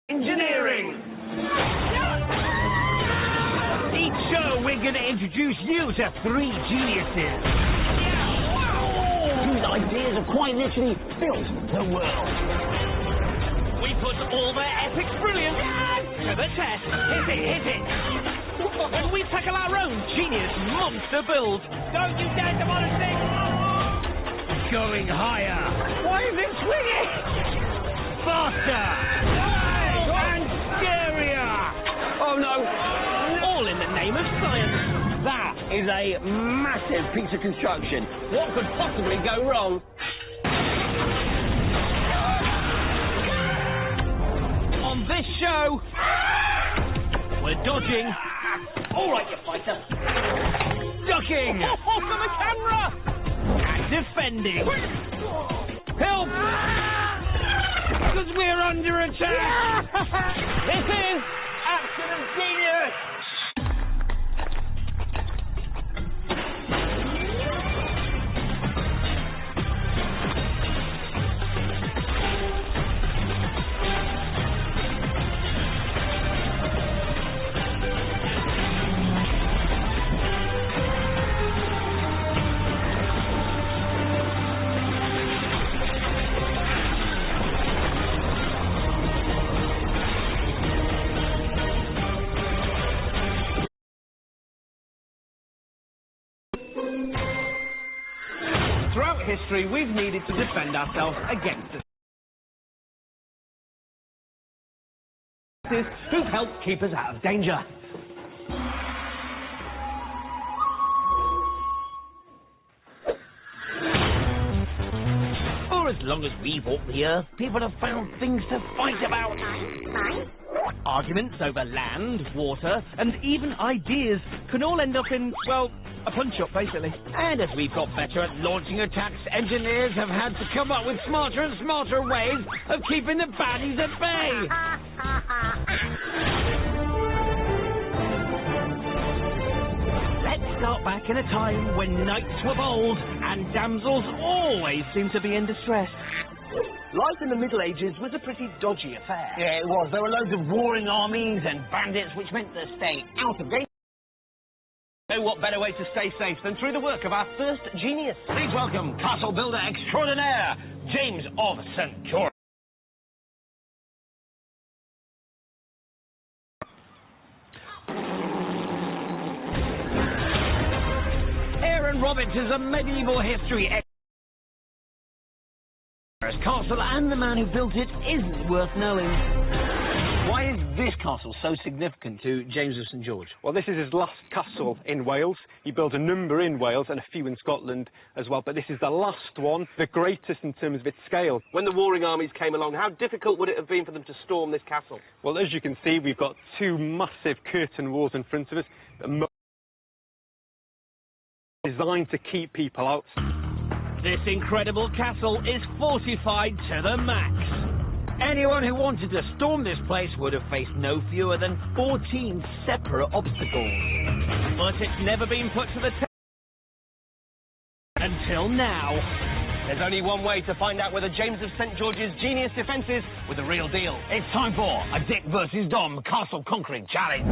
Engineering! Each show we're going to introduce you to three geniuses whose ideas have quite literally built the world. We put all their epic brilliance to the test. Hit it! When we tackle our own genius monster build. Don't you dare to want to sing! Going higher. Why is it swinging? Faster! Oh no! All in the name of science. That is a massive piece of construction. What could possibly go wrong? On this show, we're dodging. All right, you fighter. Ducking. For the camera. And defending. Help! Because we're under attack. This is absolute genius! Throughout history, we've needed to defend ourselves against the who've helped keep us out of danger. For as long as we've walked the earth, people have found things to fight about. Arguments over land, water, and even ideas can all end up in, well, a punch-up, basically. And as we've got better at launching attacks, engineers have had to come up with smarter and smarter ways of keeping the baddies at bay. Let's start back in a time when knights were bold and damsels always seemed to be in distress. Life in the Middle Ages was a pretty dodgy affair. Yeah, it was. There were loads of warring armies and bandits, which meant that staying out of danger. So what better way to stay safe than through the work of our first genius? Please welcome castle builder extraordinaire, James of St. George. Aaron Roberts is a medieval history castle, and the man who built it isn't worth knowing. Why is this castle so significant to James of St. George? Well, this is his last castle in Wales. He built a number in Wales and a few in Scotland as well, but this is the last one, the greatest in terms of its scale. When the warring armies came along, how difficult would it have been for them to storm this castle? Well, as you can see, we've got two massive curtain walls in front of us, designed to keep people out. This incredible castle is fortified to the max. Anyone who wanted to storm this place would have faced no fewer than 14 separate obstacles. But it's never been put to the test until now. There's only one way to find out whether James of St. George's genius defences were the real deal. It's time for a Dick versus Dom castle conquering challenge.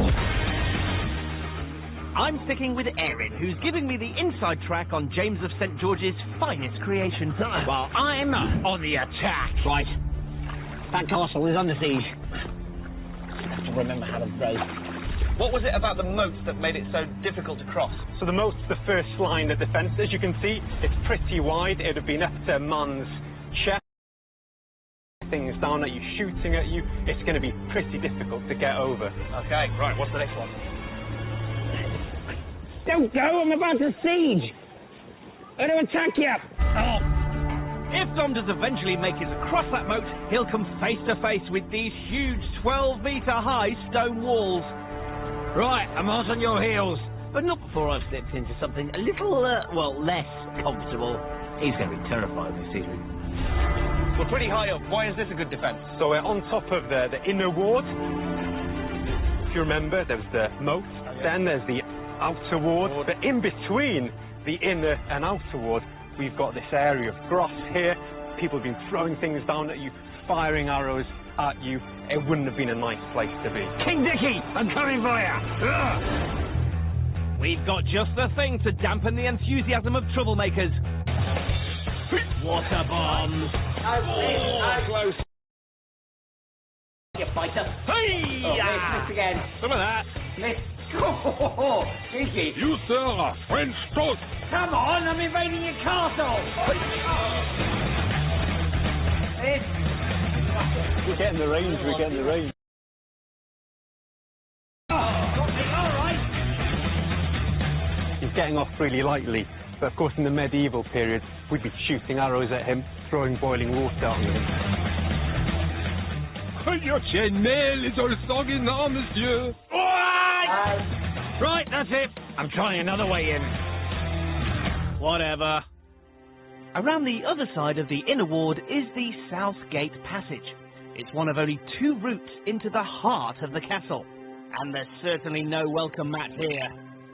I'm sticking with Erin, who's giving me the inside track on James of St. George's finest creation, while I'm on the attack. Right. That castle is under siege. I have to remember how to pray. What was it about the moats that made it so difficult to cross? So the moat's the first line of defence. As you can see, it's pretty wide. It would have been up to a man's chest. Things down at you, shooting at you. It's going to be pretty difficult to get over. Okay, right, what's the next one? Don't go, I'm about to siege. I'm going to attack you. Oh. If Dom does eventually make it across that moat, he'll come face to face with these huge 12-metre-high stone walls. Right, I'm out on your heels. But not before I've slipped into something a little, well, less comfortable. He's going to be terrified of this ceiling. We're pretty high up. Why is this a good defence? So we're on top of the inner ward. If you remember, there was the moat, then there's the outer ward, but in between the inner and outer ward, we've got this area of grass here. people have been throwing things down at you, firing arrows at you. It wouldn't have been a nice place to be. King Dicky, I'm coming for you! We've got just the thing to dampen the enthusiasm of troublemakers. Water bombs. Close. You fighter. Hey! Miss again. Some of that. Miss. Oh, Dicky. You, sir, are French toast. Come on, I'm invading your castle. We're getting the range, we're getting the range. All right. He's getting off really lightly, but of course in the medieval period, we'd be shooting arrows at him, throwing boiling water on him. Your chainmail is all soggy now, monsieur. Right, that's it. I'm trying another way in. Whatever. Around the other side of the inner ward is the South Gate Passage. It's one of only 2 routes into the heart of the castle. And there's certainly no welcome mat here.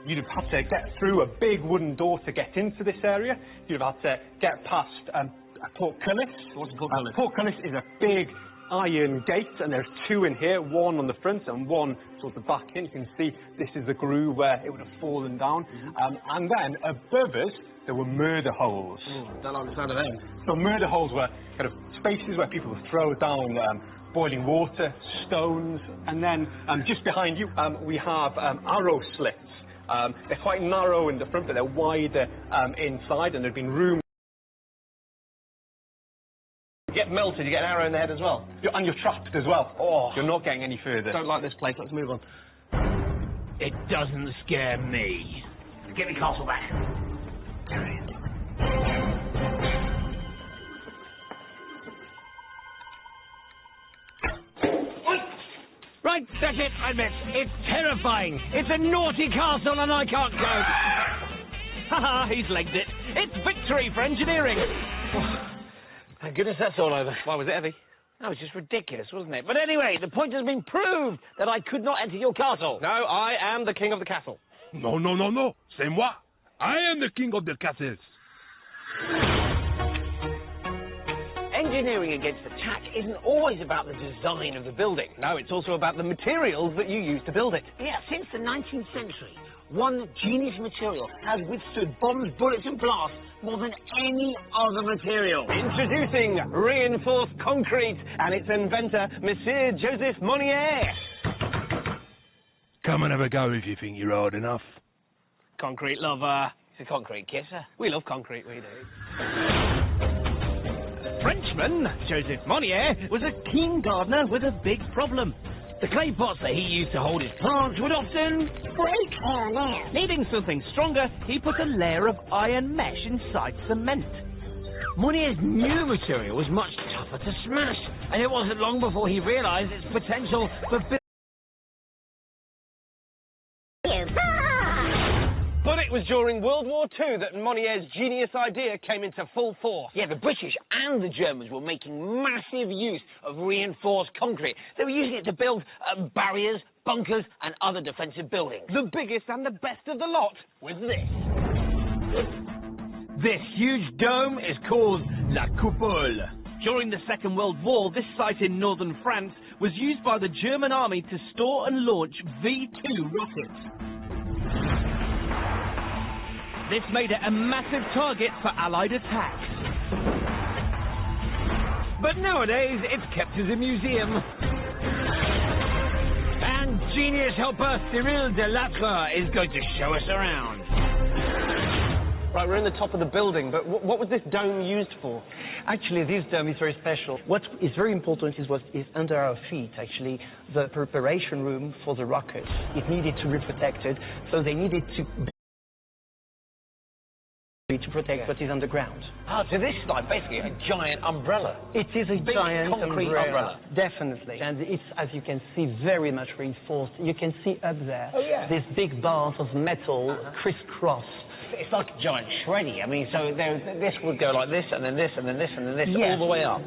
You'd have had to get through a big wooden door to get into this area. You'd have had to get past a portcullis. What's a portcullis? Portcullis is a big iron gate, and there's 2 in here, one on the front and one towards the back in. You can see this is the groove where it would have fallen down. And then above us, there were murder holes. Don't understand them. So murder holes were kind of spaces where people would throw down boiling water, stones, and then just behind you we have arrow slits. They're quite narrow in the front, but they're wider inside, and there'd been room. You get melted, you get an arrow in the head as well. And you're trapped as well. Oh. You're not getting any further. Don't like this place, let's move on. It doesn't scare me. Get me castle back. Right, that's it, I admit. It's terrifying. It's a naughty castle and I can't go. Haha, he's legged it. It's victory for engineering. Thank goodness that's all over. Why was it heavy? That was just ridiculous, wasn't it? But anyway, the point has been proved that I could not enter your castle. No, I am the king of the castle. No, no, no, no. C'est moi. I am the king of the castles. Engineering against attack isn't always about the design of the building. No, it's also about the materials that you use to build it. Yeah, since the 19th century, one genius material has withstood bombs, bullets and blasts more than any other material. Introducing reinforced concrete and its inventor, Monsieur Joseph Monnier. Come and have a go if you think you're hard enough. Concrete lover. It's a concrete kisser. We love concrete, we do. Frenchman, Joseph Monnier, was a keen gardener with a big problem. The clay pots that he used to hold his plants would often break. Oh, no. Needing something stronger, he put a layer of iron mesh inside cement. Monnier's new material was much tougher to smash, and it wasn't long before he realised its potential for But it was during World War II that Monnier's genius idea came into full force. Yeah, the British and the Germans were making massive use of reinforced concrete. They were using it to build barriers, bunkers and other defensive buildings. The biggest and the best of the lot was this. This huge dome is called La Coupole. During the Second World War, this site in northern France was used by the German army to store and launch V-2 rockets. This made it a massive target for Allied attacks. But nowadays, it's kept as a museum. And genius helper Cyril Delattre is going to show us around. Right, we're in the top of the building, but what was this dome used for? Actually, this dome is very special. What is very important is what is under our feet, actually, the preparation room for the rockets. It needed to be protected, so they needed to protect what is underground. Ah, so this is like basically a giant umbrella. It is a Big giant concrete umbrella. Definitely. And it's, as you can see, very much reinforced. You can see up there these big bars of metal crisscross. It's like a giant shreddy. I mean, so this would go like this, and then this, and then this, and then this, all the way up.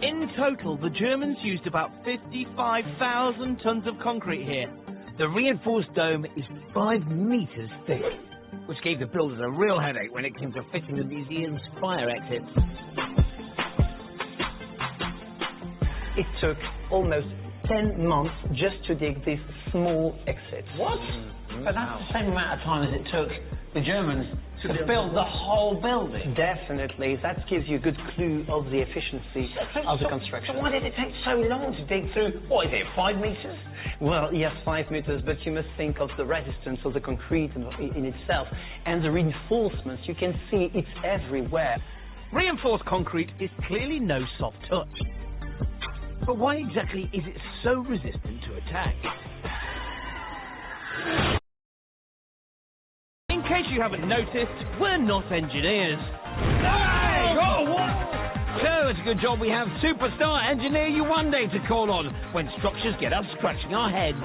In total, the Germans used about 55,000 tons of concrete here. The reinforced dome is 5 meters thick, which gave the builders a real headache when it came to fitting the museum's fire exits. It took almost 10 months just to dig this small exit. What? But that's the same amount of time as it took the Germans to build the whole building. Definitely. That gives you a good clue of the efficiency of the construction. So why did it take so long to dig through, what is it, 5 meters? Well, yes, 5 meters, but you must think of the resistance of the concrete in itself and the reinforcements. You can see it's everywhere. Reinforced concrete is clearly no soft touch. But why exactly is it so resistant to attack? In case you haven't noticed, we're not engineers. Hey! Oh, what? So it's a good job we have superstar engineer Yewande to call on when structures get us scratching our heads.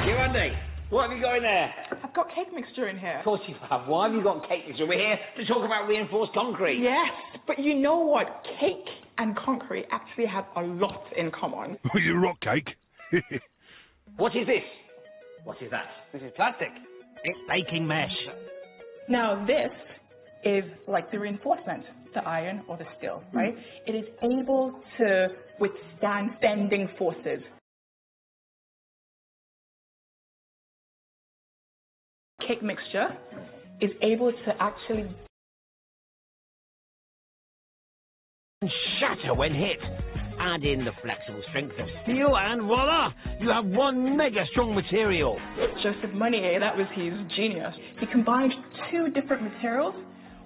Yewande, what have you got in there? I've got cake mixture in here. Of course you have. Why have you got cake mixture? We're here to talk about reinforced concrete. Yes, but you know what? Cake and concrete actually have a lot in common. You rock cake. What is this? What is that? This is plastic. It's baking mesh. Now this is like the reinforcement, the iron or the steel, right? It is able to withstand bending forces. Cake mixture is able to actually shatter when hit. Add in the flexible strength of steel and voila! You have one mega strong material. Joseph Monnier, that was his genius. He combined 2 different materials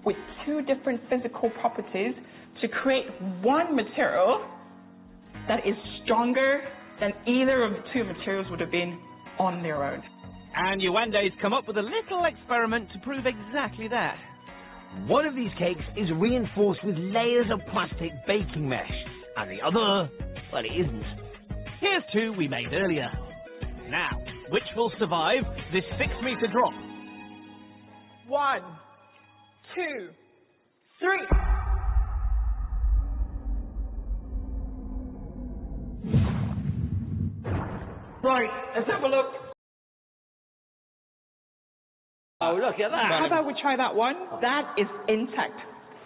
with 2 different physical properties to create one material that is stronger than either of the 2 materials would have been on their own. And Yewande's come up with a little experiment to prove exactly that. One of these cakes is reinforced with layers of plastic baking mesh, and the other, well, it isn't. Here's 2 we made earlier. Now, which will survive this 6-meter drop? 1, 2, 3. Right, let's have a look. Oh, look at that. How about we try that one? That is intact,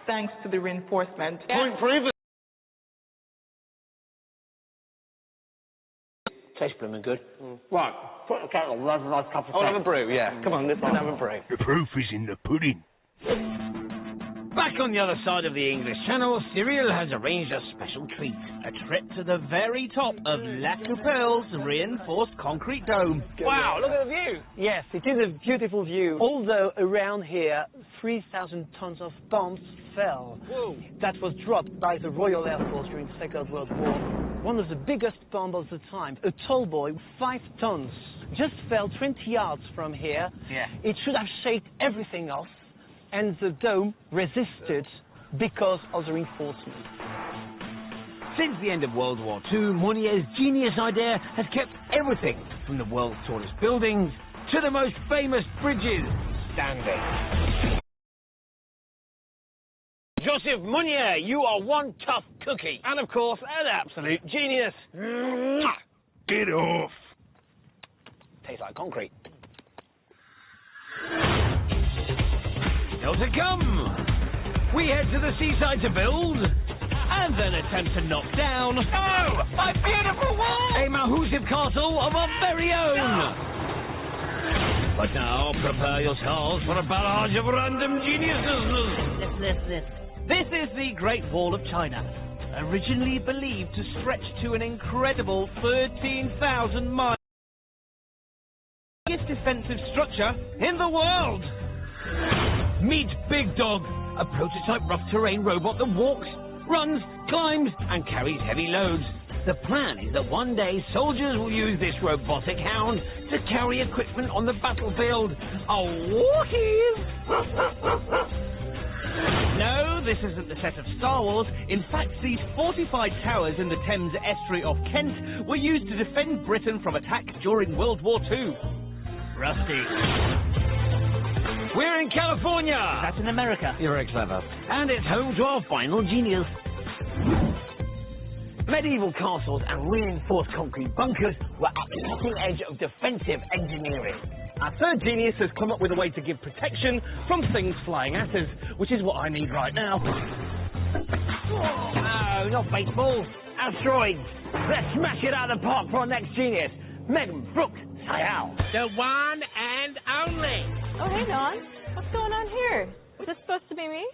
thanks to the reinforcement. Point proven. Tastes blooming good. Right, put the kettle on, have a nice cup of tea. I'll have a brew, yeah. Come on, let's have a brew. The proof is in the pudding. Back on the other side of the English Channel, Cyril has arranged a special treat. A trip to the very top of La Coupelle's reinforced concrete dome. Wow, look at the view. Yes, it is a beautiful view. Although around here, 3,000 tons of bombs fell. Whoa. That was dropped by the Royal Air Force during the Second World War. One of the biggest bombs of the time, a tall boy, 5 tons, just fell 20 yards from here. Yeah. It should have shaped everything else, and the dome resisted because of the reinforcement. Since the end of World War II, Monnier's genius idea has kept everything from the world's tallest buildings to the most famous bridges standing. Joseph Monnier, you are one tough cookie. And of course, an absolute genius. Mwah. Get off. Tastes like concrete. Still to come, we head to the seaside to build, and then attempt to knock down My beautiful wall! a Mahusive castle of our very own. But now, prepare yourselves for a barrage of random geniuses. This is the Great Wall of China, originally believed to stretch to an incredible 13,000 miles. Biggest defensive structure in the world. Meet Big Dog, a prototype rough-terrain robot that walks, runs, climbs, and carries heavy loads. The plan is that one day soldiers will use this robotic hound to carry equipment on the battlefield. Oh, what is? No, this isn't the set of Star Wars. In fact, these fortified towers in the Thames estuary off Kent were used to defend Britain from attack during World War II. Rusty. We're in California. That's in America. You're very clever. And it's home to our final genius. Medieval castles and reinforced concrete bunkers were at the cutting edge of defensive engineering. Our third genius has come up with a way to give protection from things flying at us, which is what I need right now. Oh, No, not baseballs. Asteroids. Let's smash it out of the park for our next genius. Megan, Brooke, Sayal. The one and only. Oh, hey, Don. What's going on here? Is this supposed to be me?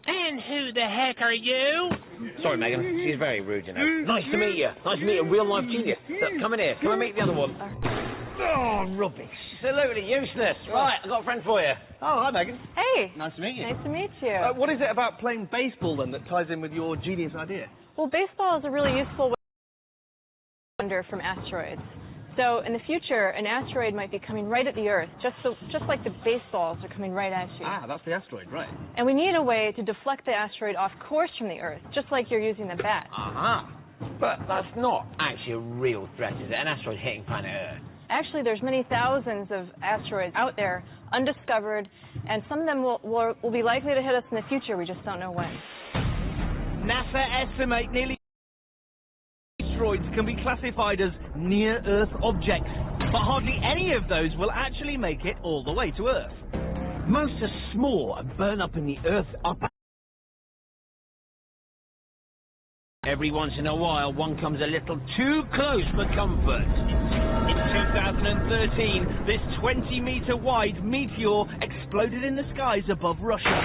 And who the heck are you? Sorry, Megan. She's very rude, you know. Nice to meet you. Nice to meet a real-life genius. Look, come in here. Come and meet the other one. Oh, rubbish. Absolutely useless. Right, I've got a friend for you. Oh, hi, Megan. Hey. Nice to meet you. Nice to meet you. What is it about playing baseball, then, that ties in with your genius idea? Well, baseball is a really useful way to wonder from asteroids. So in the future, an asteroid might be coming right at the Earth, just like the baseballs are coming right at you. Ah, that's the asteroid, right. And we need a way to deflect the asteroid off course from the Earth, just like you're using the bat. But that's not actually a real threat, is it? An asteroid hitting planet Earth. Actually, there's many thousands of asteroids out there, undiscovered, and some of them will be likely to hit us in the future. We just don't know when. NASA estimate nearly asteroids can be classified as near-Earth objects, but hardly any of those will actually make it all the way to Earth. Most are small and burn up in the Earth's upper. Every once in a while, one comes a little too close for comfort. In 2013, this 20-meter wide meteor exploded in the skies above Russia.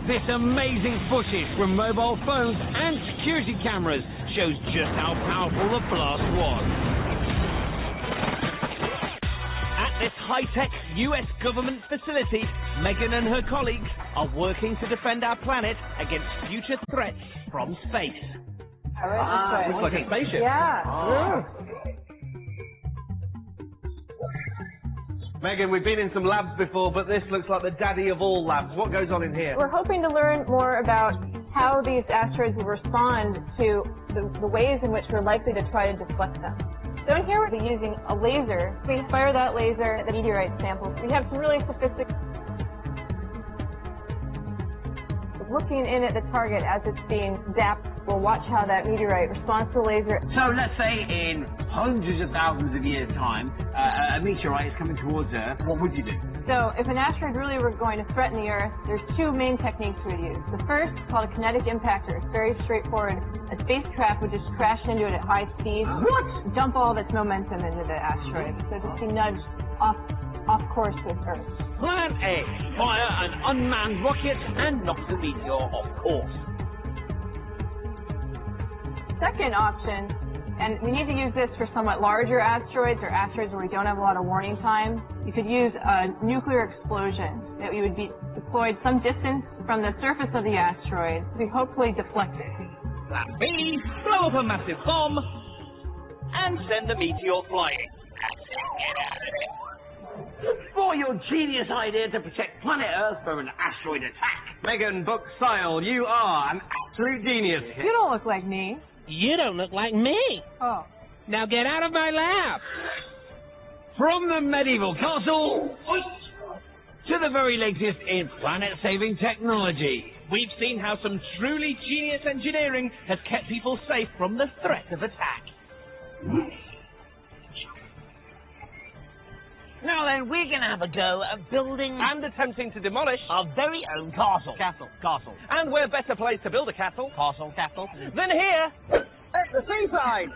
This amazing footage from mobile phones and security cameras shows just how powerful the blast was. At this high-tech US government facility, Megan and her colleagues are working to defend our planet against future threats from space. Looks like a spaceship. Yeah. Megan, we've been in some labs before, but this looks like the daddy of all labs. What goes on in here? We're hoping to learn more about how these asteroids will respond to the ways in which we're likely to try to deflect them. So in here we'll be using a laser. We fire that laser at the meteorite samples. We have some really sophisticated looking in at the target as it's being zapped. We'll watch how that meteorite responds to the laser. So let's say in hundreds of thousands of years' time, a meteorite is coming towards Earth. What would you do? So if an asteroid really were going to threaten the Earth, there's two main techniques we'd use. The first is called a kinetic impactor. It's very straightforward. A spacecraft would just crash into it at high speed. What? Dump all of its momentum into the asteroid. So just be nudged off course with Earth. Plan A. Fire an unmanned rocket and knock the meteor off course. Second option, and we need to use this for somewhat larger asteroids or asteroids where we don't have a lot of warning time. You could use a nuclear explosion that would be deployed some distance from the surface of the asteroid to be hopefully deflected. Plan B, blow up a massive bomb and send the meteor flying. Get out of it. For your genius idea to protect planet Earth from an asteroid attack. Megan Book Sile, you are an absolute genius. You don't look like me. You don't look like me. Oh. Now get out of my lab. From the medieval castle to the very latest in planet-saving technology. We've seen how some truly genius engineering has kept people safe from the threat of attack. Now then, we're going to have a go at building And attempting to demolish our very own castle. Castle. And where better place to build a castle Castle. than here at the seaside?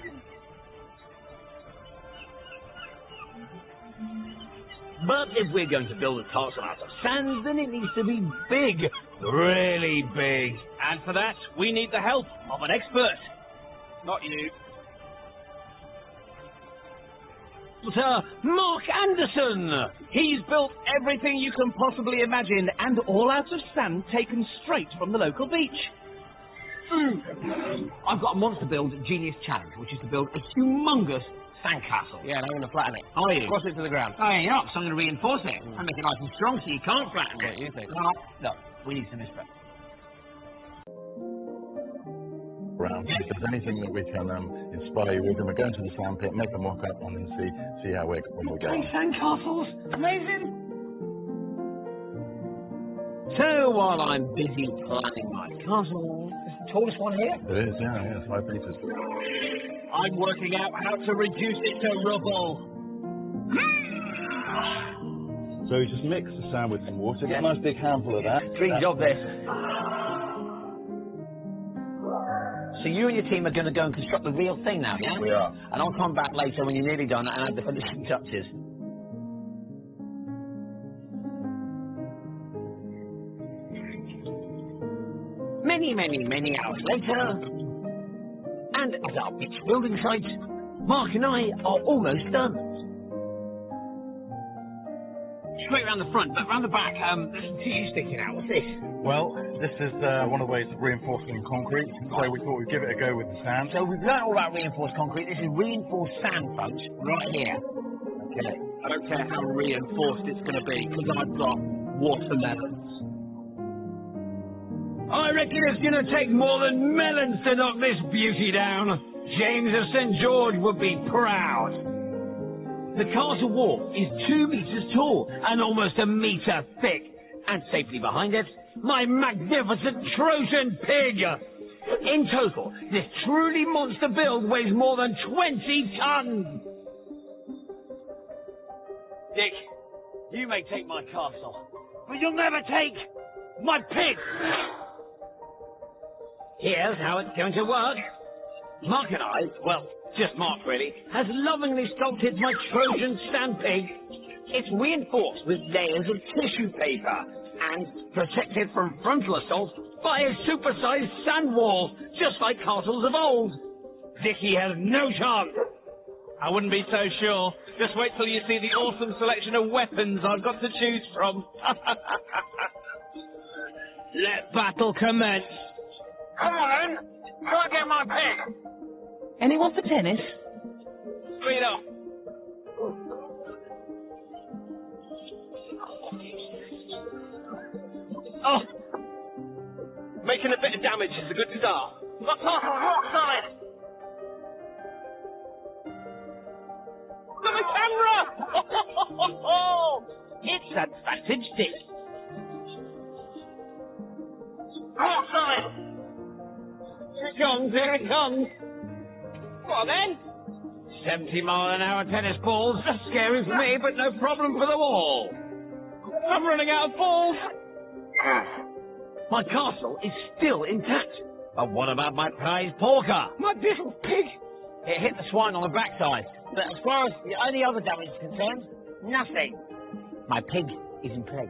But if we're going to build a castle out of sand, then it needs to be big. Really big. And for that, we need the help of an expert. Not you. Mark Anderson. He's built everything you can possibly imagine, and all out of sand taken straight from the local beach. I've got a monster build genius challenge, which is to build a humongous sandcastle. Yeah, and I'm going to flatten it. Are you? Cross it to the ground. Oh, yeah, you're not, so I'm going to reinforce it. And make it nice and strong so you can't flatten it. What do you think? No, we need some inspiration. Around. If there's anything that we can inspire you with, and we're going to the sand pit, make a mock-up, and then see how we're going. Sandcastles, amazing. So while I'm busy planning my castle, is the tallest one here? It is, yeah, it's 5 meters. I'm working out how to reduce it to rubble. So you just mix the sand with some water, get a nice big handful of that. Dream job this. So you and your team are going to go and construct the real thing now, yeah? We are. And I'll come back later when you're nearly done and add the finishing touches. Many hours later, and at our beach building site, Mark and I are almost done. Straight round the front, but round the back, there's some tissue sticking out. What's this? Well, this is one of the ways of reinforcing concrete, so we thought we'd give it a go with the sand. So we've learned all about reinforced concrete. This is reinforced sand, folks, right here. Okay. I don't care how reinforced it's going to be, because I've got watermelons. I reckon it's going to take more than melons to knock this beauty down. James of St. George would be proud. The castle wall is 2 meters tall and almost a meter thick. And safely behind it, my magnificent Trojan pig. In total, this truly monster build weighs more than 20 tons. Dick, you may take my castle, but you'll never take my pig. Here's how it's going to work. Mark and I, well, just Mark really, has lovingly sculpted my Trojan stand pig. It's reinforced with layers of tissue paper and protected from frontal assault by a supersized sand wall, just like castles of old. Vicky has no chance. I wouldn't be so sure. Just wait till you see the awesome selection of weapons I've got to choose from. Let battle commence. Come on, can I get my pig? Anyone for tennis? Speed up. Oh! Making a bit of damage is a good start. My castle's rock solid. Look at the camera! It's advantage Dick. Rock solid. Here it comes. Go on then. 70-mile-an-hour tennis balls. Scary for me, but no problem for the wall. I'm running out of balls. My castle is still intact. But what about my prize porker? My little pig! It hit the swine on the backside. But as far as the only other damage is concerned, nothing. My pig is in place.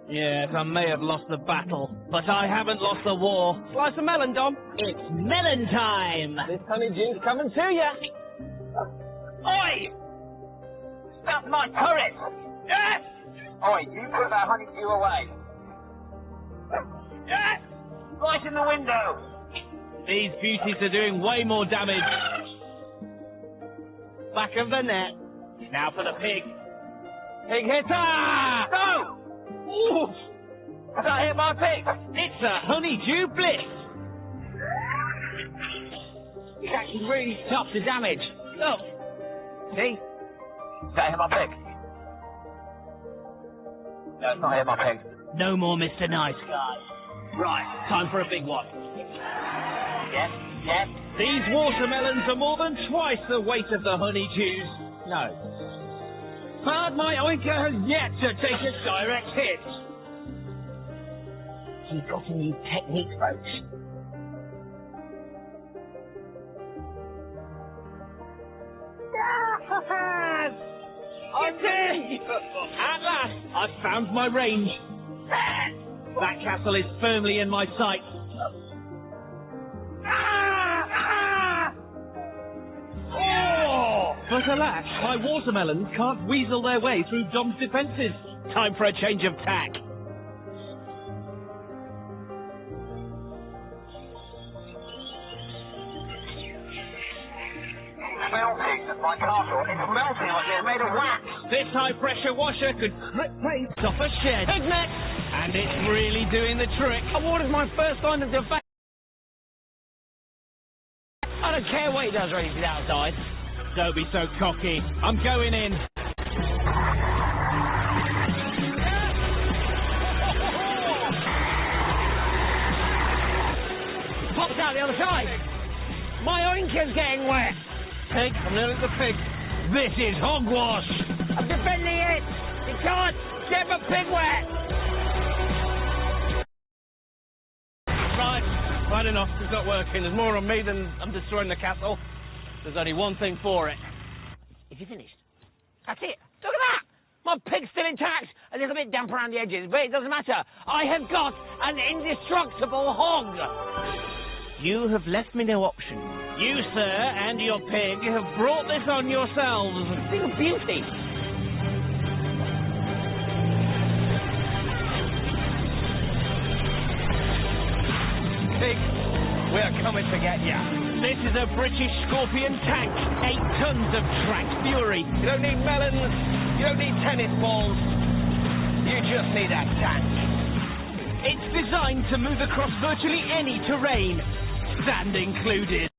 Yes, I may have lost the battle, but I haven't lost the war. Slice a melon, Dom. It's melon time! This honeydew's coming to you. Oi! That's my turret! Yes! Oi, you put that honeydew away. Yes! Right in the window! These beauties are doing way more damage. Back of the net. Now for the pig. Pig hitter! No! Ooh! That hit my pig! It's a honeydew bliss. It's actually really tough to damage. Look. See? That hit my pig. No, it's not hit my pig. No more Mr. Nice Guy. Right, time for a big one. Yes, yes. These watermelons are more than twice the weight of the honeydews. No. But my oinker has yet to take a direct hit. He's got a new technique, folks. I did! At last, I've found my range. That castle is firmly in my sight. Oh! But alas, my watermelons can't weasel their way through Dom's defences. Time for a change of tack. Melting. My castle is melting like it's made of wax. This high-pressure washer could grip plates off a shed. Big net! And it's really doing the trick. Award is my first line of defense. I don't care what he does or anything outside. Don't be so cocky. I'm going in. Pops out the other side. My oinker's getting wet. Pig, I'm nearly the pig. This is hogwash. I'm defending it. You can't get my pig wet. Right, Right enough, it's not working. There's more on me than I'm destroying the castle. There's only one thing for it. Is you finished? That's it. Look at that! My pig's still intact. A little bit damp around the edges, but it doesn't matter. I have got an indestructible hog. You have left me no option. You, sir, and your pig have brought this on yourselves. It's been a beauty. Pig, we're coming to get ya. This is a British Scorpion tank. 8 tons of track fury. You don't need melons. You don't need tennis balls. You just need a tank. It's designed to move across virtually any terrain, sand included.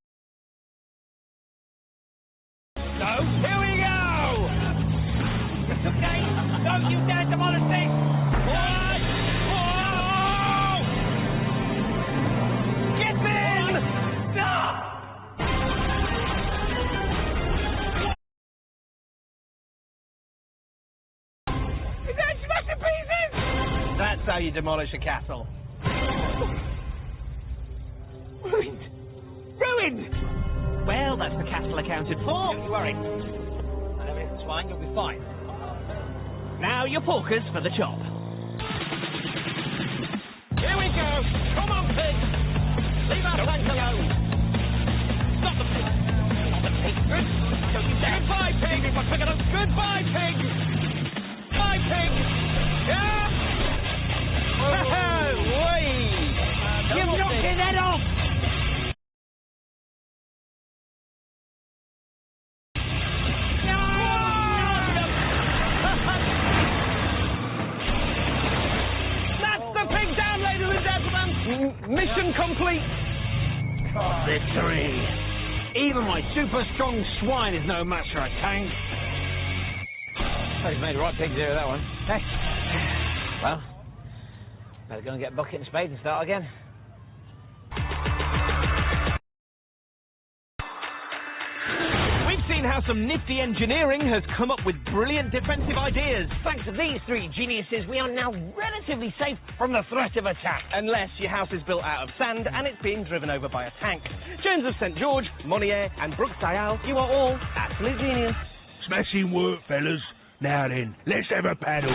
So, here we go! Okay, don't you dare demolish this! What? Whoa! Get in! Stop! Is that smashed to pieces? That's how you demolish a castle. Ruined! Ruined! Well, that's the castle accounted for. Don't you worry. Everything's fine, you'll be fine. Now your porkers for the chop. Here we go! Come on, pig! Leave our tank alone! Stop the pig! Stop the pig! Good! Don't you dare! Goodbye, pig! Goodbye, pig! Bye, pig! Yeah! You've knocked his head off! Mission complete! Victory! Even my super strong swine is no match for a tank. Oh, he's made the right pigs here with that one. Hey. Well, better go and get a bucket and spade and start again. We've seen how some nifty engineering has come up with brilliant defensive ideas. Thanks to these 3 geniuses, we are now relatively safe from the threat of attack. Unless your house is built out of sand and it's being driven over by a tank. James of St. George, Monier and Brooks Dial, you are all absolute genius. Smashing work, fellas. Now then, let's have a paddle.